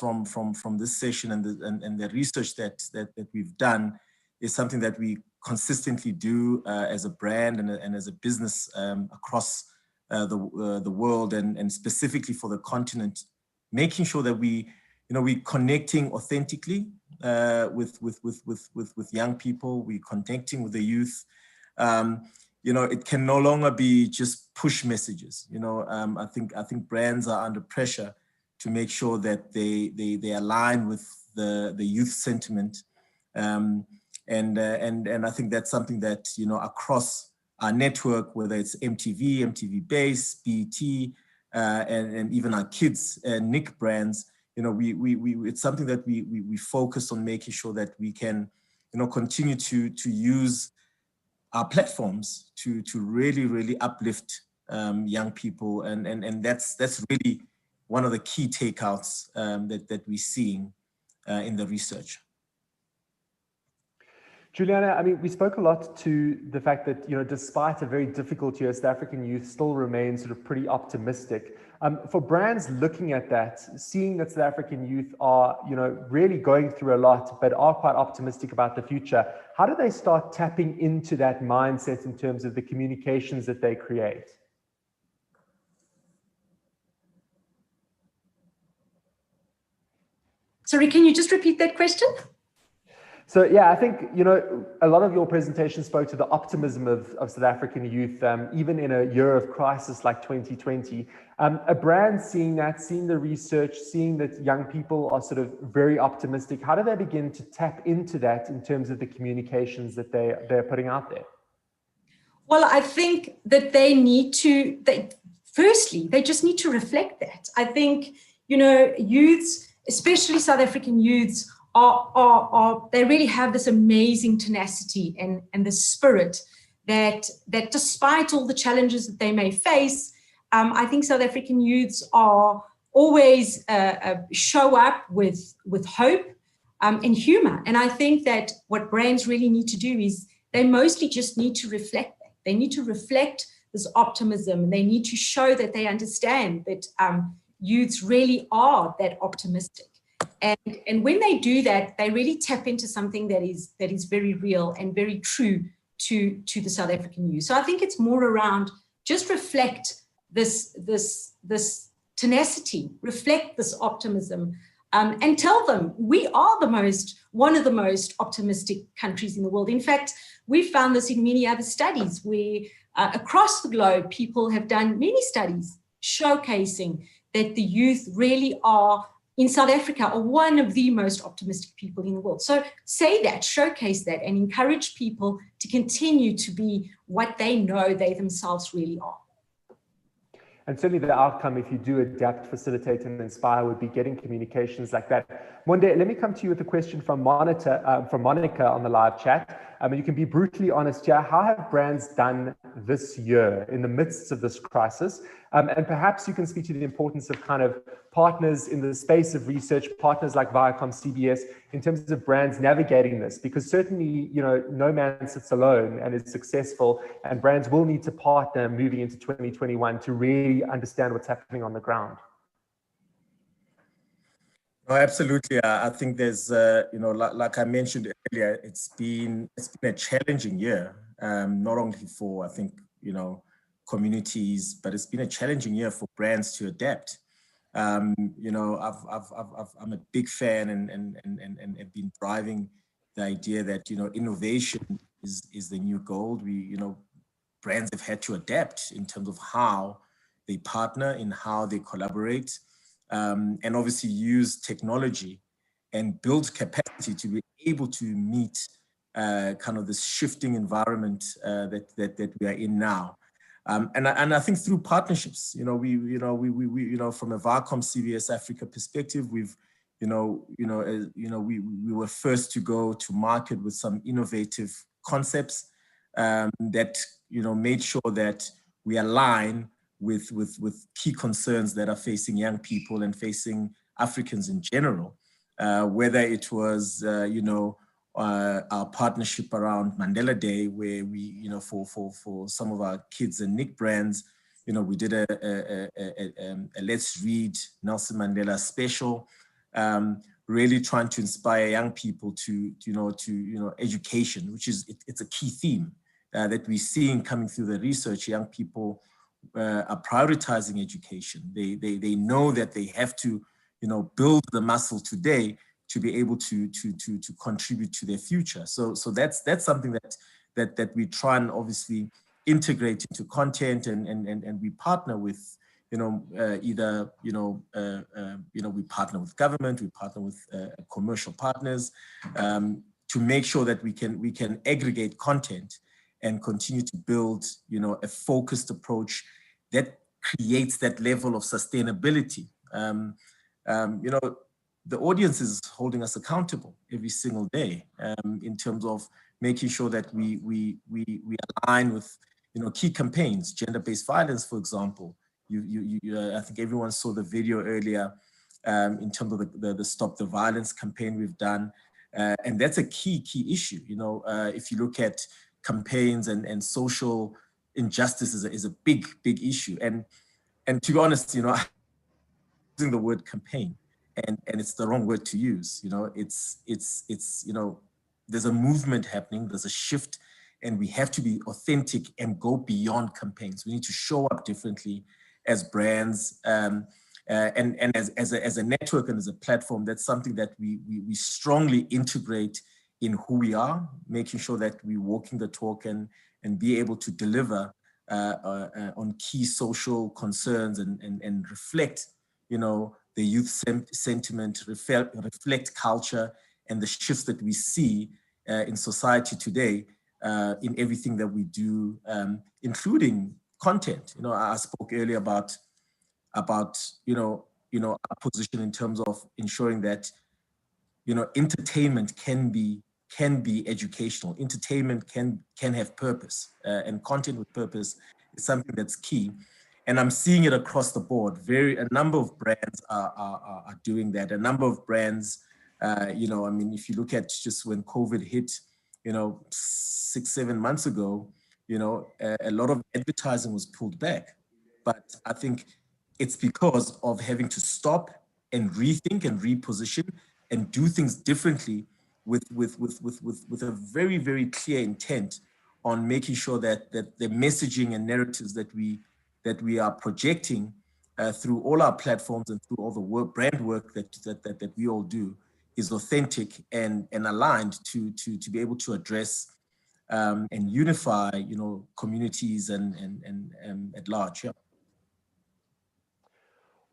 from this session and the research that we've done is something that we consistently do as a brand and as a business across the world and specifically for the continent, making sure that we're connecting authentically with young people, we're connecting with the youth. It can no longer be just push messages. I think brands are under pressure to make sure that they align with the youth sentiment, and I think that's something that across our network, whether it's MTV Base, BET, and even our kids Nick brands, it's something that we focus on making sure that we can continue to use our platforms to really uplift young people, and that's really one of the key takeouts that we're seeing in the research. Giuliana, I mean, we spoke a lot to the fact that, despite a very difficult year, South African youth still remains sort of pretty optimistic. For brands looking at that, seeing that South African youth are, really going through a lot, but are quite optimistic about the future, how do they start tapping into that mindset in terms of the communications that they create? Sorry, can you just repeat that question? So yeah, I think, a lot of your presentation spoke to the optimism of South African youth, even in a year of crisis like 2020. A brand seeing that, seeing the research, seeing that young people are sort of very optimistic, how do they begin to tap into that in terms of the communications that they're putting out there? Well, I think that firstly, they just need to reflect that. I think, youths, especially South African youths, they really have this amazing tenacity and the spirit that despite all the challenges that they may face, I think South African youths are always show up with hope and humor. And I think that what brands really need to do is they mostly just need to reflect that. They need to reflect this optimism, and they need to show that they understand that youths really are that optimistic. And when they do that, they really tap into something that is very real and very true to the South African youth. So I think it's more around just reflect this tenacity, reflect this optimism, and tell them we are one of the most optimistic countries in the world. In fact, we found this in many other studies where across the globe, people have done many studies showcasing that the youth really are, in South Africa, are one of the most optimistic people in the world. So say that, showcase that, and encourage people to continue to be what they know they themselves really are. And certainly the outcome, if you do adapt, facilitate, and inspire, would be getting communications like that. Monde, let me come to you with a question from Monica on the live chat. You can be brutally honest here. How have brands done this year in the midst of this crisis? And perhaps you can speak to the importance of kind of partners in the space of research, partners like Viacomcbs, in terms of brands navigating this, because certainly, no man sits alone and is successful, and brands will need to partner moving into 2021 to really understand what's happening on the ground. No, absolutely. I think there's, like I mentioned earlier, it's been a challenging year, not only for, I think, communities, but it's been a challenging year for brands to adapt. I'm a big fan and have been driving the idea that, innovation is the new gold. Brands have had to adapt in terms of how they partner, in how they collaborate, and obviously use technology and build capacity to be able to meet kind of this shifting environment that we are in now. And I think through partnerships, we from a Viacomcbs Africa perspective, we were first to go to market with some innovative concepts that made sure that we align with key concerns that are facing young people and facing Africans in general, whether it was our partnership around Mandela Day, where we, for some of our kids and Nick brands, we did a Let's Read Nelson Mandela special, really trying to inspire young people to education, which is, it's a key theme that we're seeing coming through the research. Young people are prioritizing education. They know that they have to, build the muscle today to be able to contribute to their future. So that's something that we try and obviously integrate into content, and we partner with we partner with government, we partner with commercial partners to make sure that we can aggregate content and continue to build a focused approach that creates that level of sustainability. The audience is holding us accountable every single day in terms of making sure that we align with key campaigns, gender-based violence, for example. I think everyone saw the video earlier in terms of the Stop the Violence campaign we've done. And that's a key issue. You know, if you look at campaigns and social injustice is a big issue. And to be honest, you know, I'm using the word campaign, and it's the wrong word to use. You know, it's you know, there's a movement happening, there's a shift, and we have to be authentic and go beyond campaigns. We need to show up differently as brands, and as a network and as a platform. That's something that we strongly integrate in who we are, making sure that we're walking the talk and be able to deliver on key social concerns and reflect, you know, the youth sentiment, reflect culture and the shifts that we see in society today, in everything that we do, including content. You know, I spoke earlier about you know our position in terms of ensuring that, you know, entertainment can be educational. Entertainment can have purpose, and content with purpose is something that's key. And I'm seeing it across the board. A number of brands are doing that. A number of brands, you know, I mean, if you look at just when COVID hit, you know, 6-7 months ago, you know, a lot of advertising was pulled back. But I think it's because of having to stop and rethink and reposition and do things differently with a very, very clear intent on making sure that the messaging and narratives that we are projecting through all our platforms and through all the brand work that we all do is authentic and aligned to be able to address and unify, you know, communities and at large. Yeah.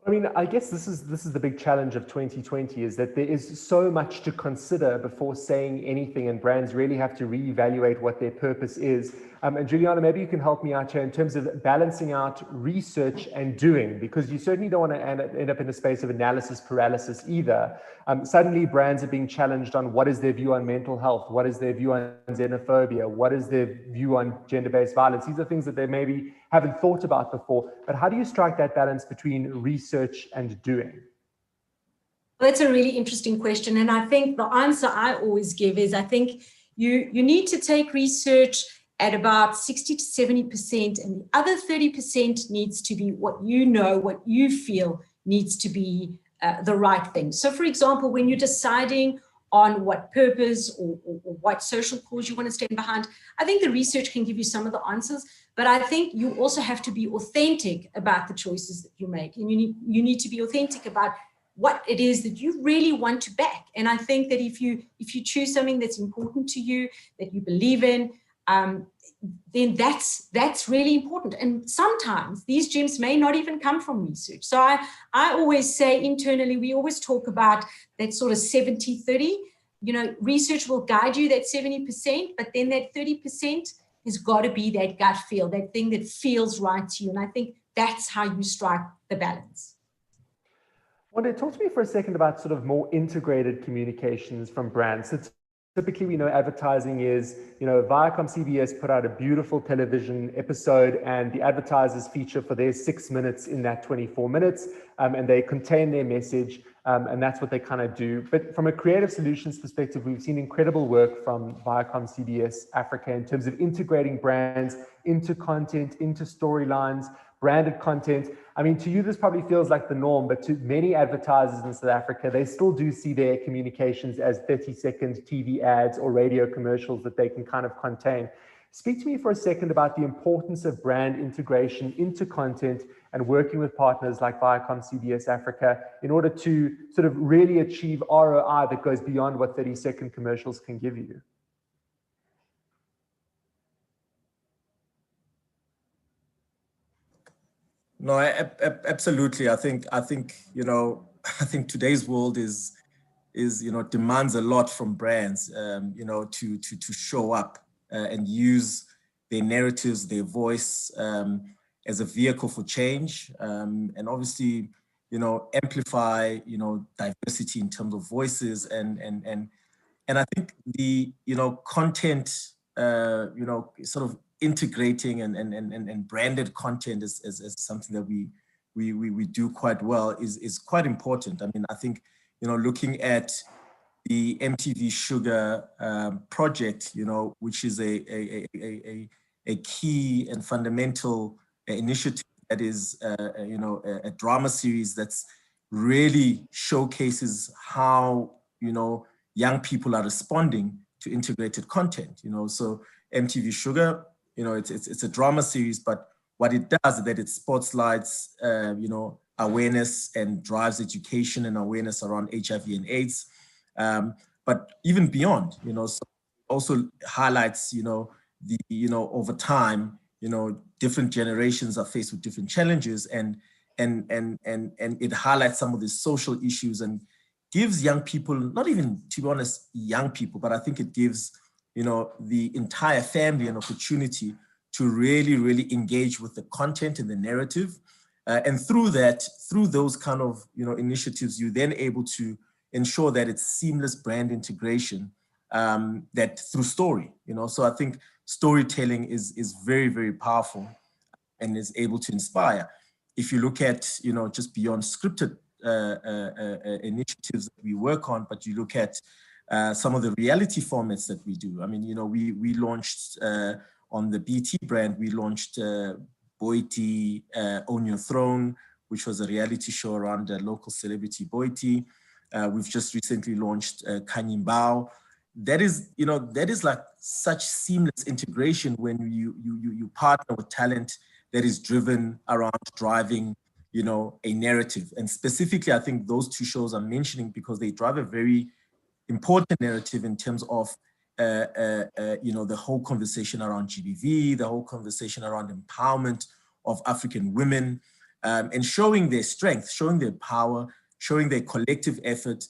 I mean, I guess this is the big challenge of 2020, is that there is so much to consider before saying anything, and brands really have to reevaluate what their purpose is. And Giuliana, maybe you can help me out here in terms of balancing out research and doing, because you certainly don't want to end up in a space of analysis paralysis either. Suddenly brands are being challenged on what is their view on mental health, what is their view on xenophobia, what is their view on gender-based violence. These are things that they maybe haven't thought about before. But how do you strike that balance between research and doing? Well, that's a really interesting question. And I think the answer I always give is, I think you need to take research at about 60 to 70%, and the other 30% needs to be what you know, what you feel needs to be the right thing. So for example, when you're deciding on what purpose or what social cause you want to stand behind, I think the research can give you some of the answers, but I think you also have to be authentic about the choices that you make. And you need to be authentic about what it is that you really want to back. And I think that if you choose something that's important to you, that you believe in, then that's really important. And sometimes these gems may not even come from research. So I always say internally, we always talk about that sort of 70-30. You know, research will guide you that 70%, but then that 30% has got to be that gut feel, that thing that feels right to you. And I think that's how you strike the balance. Wanda, talk to me for a second about sort of more integrated communications from brands. So typically, we know advertising is, you know, Viacomcbs put out a beautiful television episode and the advertisers feature for their 6 minutes in that 24 minutes, and they contain their message, and that's what they kind of do. But from a creative solutions perspective, we've seen incredible work from Viacomcbs Africa in terms of integrating brands into content, into storylines, branded content. I mean, to you, this probably feels like the norm, but to many advertisers in South Africa, they still do see their communications as 30-second TV ads or radio commercials that they can kind of contain. Speak to me for a second about the importance of brand integration into content and working with partners like Viacomcbs Africa in order to sort of really achieve ROI that goes beyond what 30-second commercials can give you. No, absolutely. I think you know, I think today's world is you know, demands a lot from brands, you know, to show up and use their narratives, their voice as a vehicle for change, and obviously, you know, amplify, you know, diversity in terms of voices and I think the, you know, content, you know, sort of integrating and branded content is something that we do quite well is quite important. I mean, I think, you know, looking at the MTV Sugar project, you know, which is a key and fundamental initiative that is, you know, a drama series that's really showcases how, you know, young people are responding to integrated content, you know. So MTV Sugar, you know, it's a drama series, but what it does is that it spotlights, you know, awareness and drives education and awareness around HIV and AIDS. But even beyond, you know, so also highlights, you know, over time, you know, different generations are faced with different challenges, and it highlights some of the social issues and gives young people, not even, to be honest, young people, but I think it gives, you know, the entire family an opportunity to really, really engage with the content and the narrative. And through those kind of, you know, initiatives, you're then able to ensure that it's seamless brand integration, that through story, you know. So I think storytelling is very, very powerful and is able to inspire. If you look at, you know, just beyond scripted initiatives that we work on, but you look at some of the reality formats that we do. I mean, you know, we launched on the BT brand, we launched Boiti, Own Your Throne, which was a reality show around a local celebrity, Boiti. We've just recently launched Kanyimbao. That is, you know, that is like such seamless integration when you partner with talent that is driven around driving, you know, a narrative. And specifically, I think those two shows I'm mentioning because they drive a very important narrative in terms of, you know, the whole conversation around GBV, the whole conversation around empowerment of African women, and showing their strength, showing their power, showing their collective effort,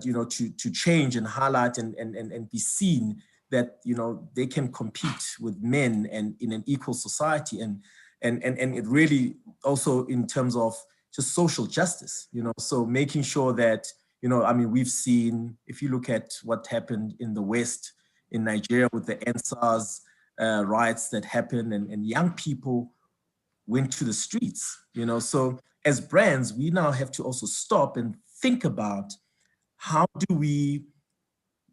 you know, to change and highlight and be seen that, you know, they can compete with men and in an equal society. And it really also in terms of just social justice, you know, so making sure that, you know, I mean, we've seen, if you look at what happened in the West, in Nigeria with the NSAS riots that happened, and young people went to the streets, you know. So as brands, we now have to also stop and think about how do we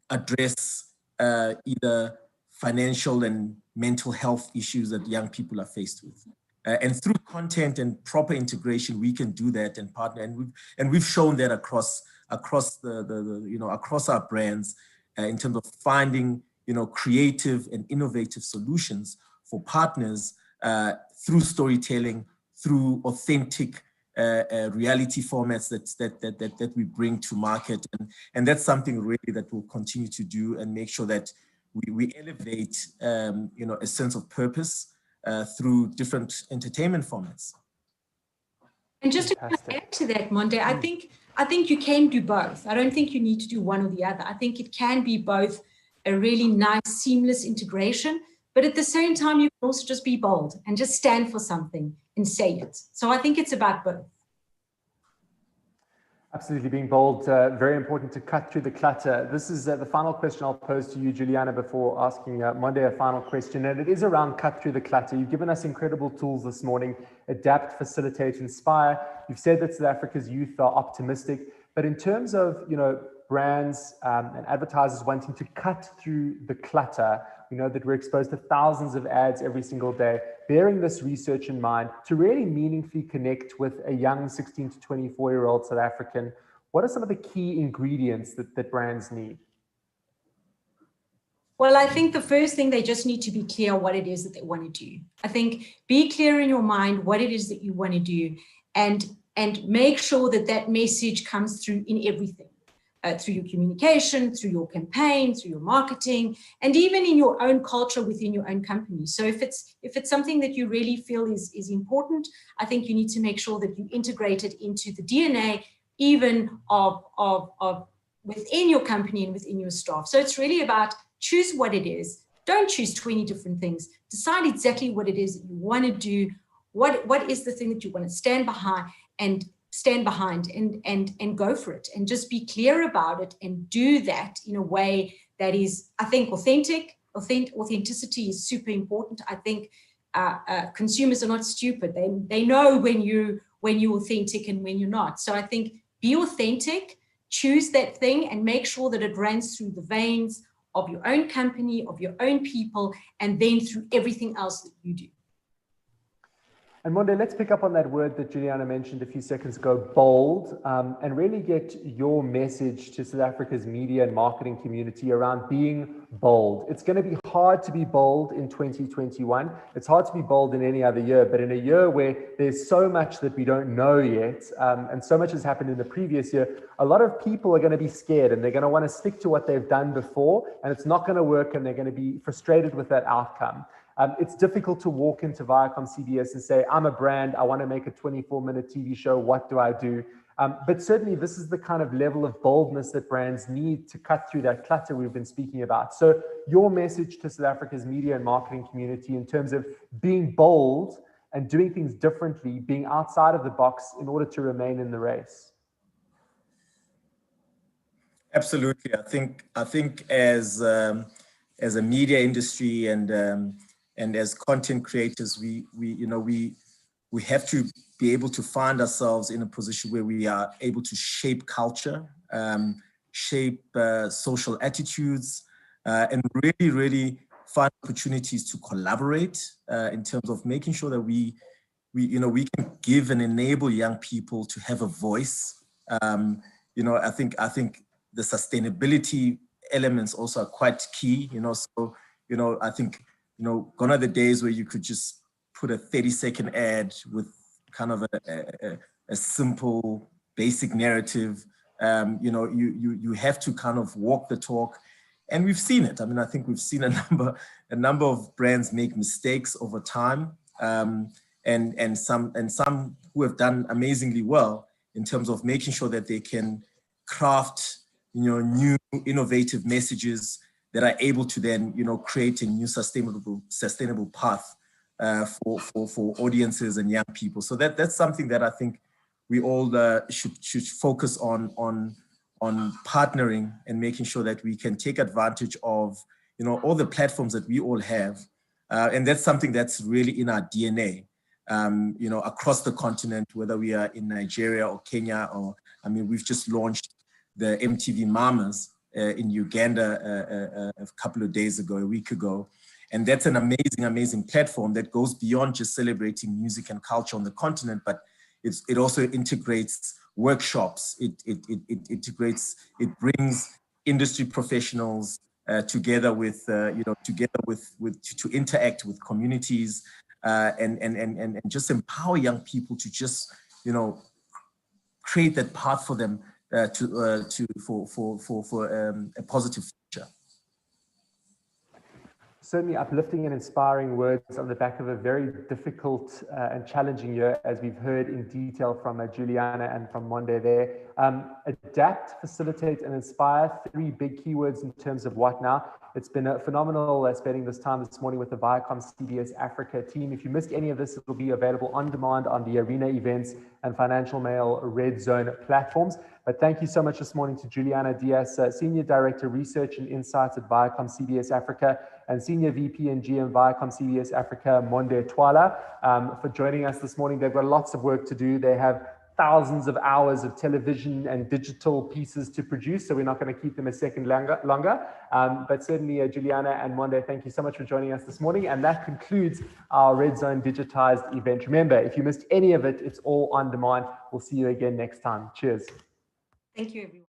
address either financial and mental health issues that young people are faced with. And through content and proper integration, we can do that and partner. And we've shown that across the you know, across our brands in terms of finding, you know, creative and innovative solutions for partners through storytelling, through authentic reality formats that we bring to market. And that's something really that we'll continue to do and make sure that we elevate, you know, a sense of purpose through different entertainment formats. And just to add to that, Monde, I think you can do both. I don't think you need to do one or the other. I think it can be both a really nice, seamless integration, but at the same time, you can also just be bold and just stand for something and say it. So I think it's about both. Absolutely, being bold, very important to cut through the clutter. This is the final question I'll pose to you, Giuliana, before asking Monde a final question, and it is around cut through the clutter. You've given us incredible tools this morning: adapt, facilitate, inspire. You've said that South Africa's youth are optimistic, but in terms of, you know, brands and advertisers wanting to cut through the clutter, we know that we're exposed to thousands of ads every single day. Bearing this research in mind, to really meaningfully connect with a young 16 to 24-year-old South African, what are some of the key ingredients that brands need? Well, I think the first thing, they just need to be clear what it is that they want to do. I think be clear in your mind what it is that you want to do, and make sure that that message comes through in everything. Through your communication, through your campaign, through your marketing, and even in your own culture within your own company. So if it's something that you really feel is important, I think you need to make sure that you integrate it into the DNA, even of within your company and within your staff. So it's really about choose what it is. Don't choose 20 different things. Decide exactly what it is that you want to do. What is the thing that you want to stand behind and go for it, and just be clear about it and do that in a way that is, I think, authentic. Authenticity is super important. I think consumers are not stupid. They know when you're authentic and when you're not. So I think be authentic, choose that thing and make sure that it runs through the veins of your own company, of your own people, and then through everything else that you do. And Monde, let's pick up on that word that Giuliana mentioned a few seconds ago, bold, and really get your message to South Africa's media and marketing community around being bold. It's going to be hard to be bold in 2021. It's hard to be bold in any other year, but in a year where there's so much that we don't know yet, and so much has happened in the previous year, a lot of people are going to be scared and they're going to want to stick to what they've done before, and it's not going to work, and they're going to be frustrated with that outcome. It's difficult to walk into Viacomcbs and say, I'm a brand, I want to make a 24-minute TV show, what do I do? But certainly this is the kind of level of boldness that brands need to cut through that clutter we've been speaking about. So your message to South Africa's media and marketing community in terms of being bold and doing things differently, being outside of the box in order to remain in the race. Absolutely. I think as a media industry and as content creators, we have to be able to find ourselves in a position where we are able to shape culture, shape social attitudes, and really find opportunities to collaborate in terms of making sure that we can give and enable young people to have a voice. I think the sustainability elements also are quite key. So I think. Gone are the days where you could just put a 30-second ad with kind of a simple, basic narrative. You have to kind of walk the talk, and we've seen it. I mean, I think we've seen a number of brands make mistakes over time, and some who have done amazingly well in terms of making sure that they can craft, new innovative messages that are able to then, create a new sustainable path for audiences and young people. So that's something that I think we all should focus on partnering and making sure that we can take advantage of, all the platforms that we all have, and that's something that's really in our DNA, across the continent, whether we are in Nigeria or Kenya, we've just launched the MTV Mamas in Uganda a couple of days ago, a week ago. And that's an amazing platform that goes beyond just celebrating music and culture on the continent, but it also integrates workshops. It brings industry professionals together with, to interact with communities and just empower young people to just, create that path for them for a positive future. Certainly uplifting and inspiring words on the back of a very difficult and challenging year, as we've heard in detail from Giuliana and from Monde there. Adapt, facilitate, and inspire, three big keywords in terms of what now. It's been phenomenal spending this time this morning with the Viacomcbs Africa team. If you missed any of this, it will be available on demand on the Arena Events and Financial Mail Red Zone platforms. But thank you so much this morning to Giuliana Dias, Senior Director, Research and Insights at Viacomcbs Africa, and Senior VP and GM Viacomcbs Africa, Monde Twala, for joining us this morning. They've got lots of work to do. They have thousands of hours of television and digital pieces to produce, so we're not going to keep them a second longer. But certainly, Giuliana and Monde, thank you so much for joining us this morning. And that concludes our Red Zone digitized event. Remember, if you missed any of it, it's all on demand. We'll see you again next time. Cheers. Thank you, everyone.